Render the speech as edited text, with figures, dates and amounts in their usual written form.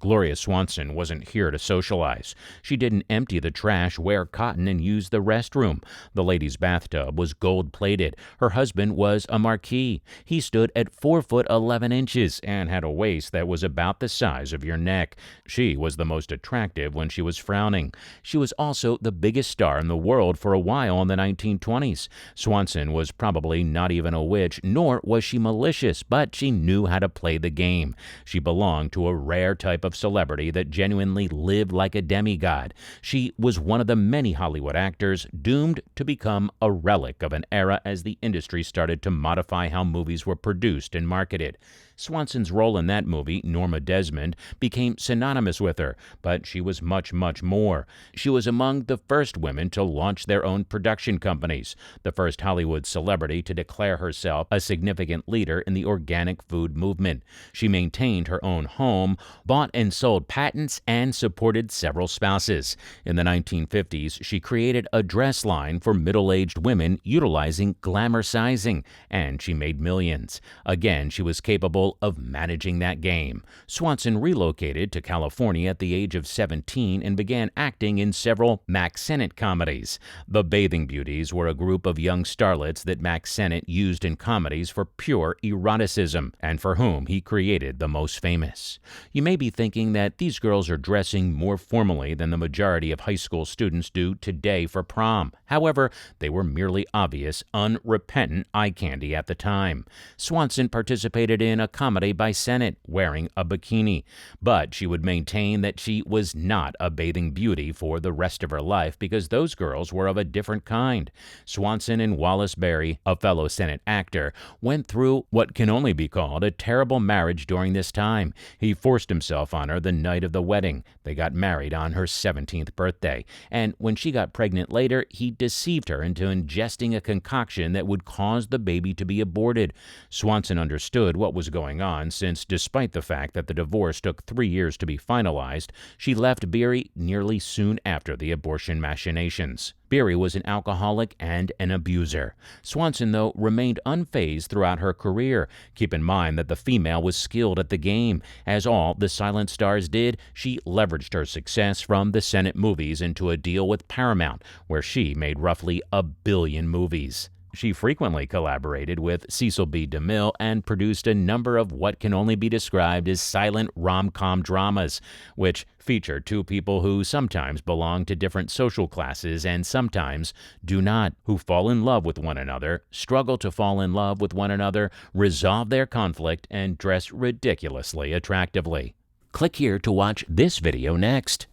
Gloria Swanson wasn't here to socialize. She didn't empty the trash, wear cotton, and use the restroom. The lady's bathtub was gold-plated. Her husband was a marquis. He stood at 4 foot 11 inches and had a waist that was about the size of your neck. She was the most attractive when she was frowning. She was also the biggest star in the world for a while in the 1920s. Swanson was probably not even a witch, nor was she malicious, but she knew how to play the game. She belonged to a rare type of celebrity that genuinely lived like a demigod. She was one of the many Hollywood actors doomed to become a relic of an era as the industry started to modify how movies were produced and marketed. Swanson's role in that movie, Norma Desmond, became synonymous with her, but she was much, much more. She was among the first women to launch their own production companies, the first Hollywood celebrity to declare herself a significant leader in the organic food movement. She maintained her own home, bought and sold patents, and supported several spouses. In the 1950s, she created a dress line for middle-aged women utilizing glamour sizing, and she made millions. Again, she was capable of managing that game. Swanson relocated to California at the age of 17 and began acting in several Mack Sennett comedies. The Bathing Beauties were a group of young starlets that Mack Sennett used in comedies for pure eroticism, and for whom he created the most famous. You may be thinking that these girls are dressing more formally than the majority of high school students do today for prom. However, they were merely obvious, unrepentant eye candy at the time. Swanson participated in a comedy by Sennett, wearing a bikini, but she would maintain that she was not a bathing beauty for the rest of her life because those girls were of a different kind. Swanson and Wallace Beery, a fellow Sennett actor, went through what can only be called a terrible marriage during this time. He forced himself on her the night of the wedding. They got married on her 17th birthday, and when she got pregnant later, he deceived her into ingesting a concoction that would cause the baby to be aborted. Swanson understood what was going on, since despite the fact that the divorce took 3 years to be finalized, she left Beery nearly soon after the abortion machinations. Beery was an alcoholic and an abuser. Swanson, though, remained unfazed throughout her career. Keep in mind that the female was skilled at the game. As all the silent stars did, she leveraged her success from the Sennett movies into a deal with Paramount, where she made roughly 1 billion movies. She frequently collaborated with Cecil B. DeMille and produced a number of what can only be described as silent rom-com dramas, which feature two people who sometimes belong to different social classes and sometimes do not, who fall in love with one another, struggle to fall in love with one another, resolve their conflict, and dress ridiculously attractively. Click here to watch this video next.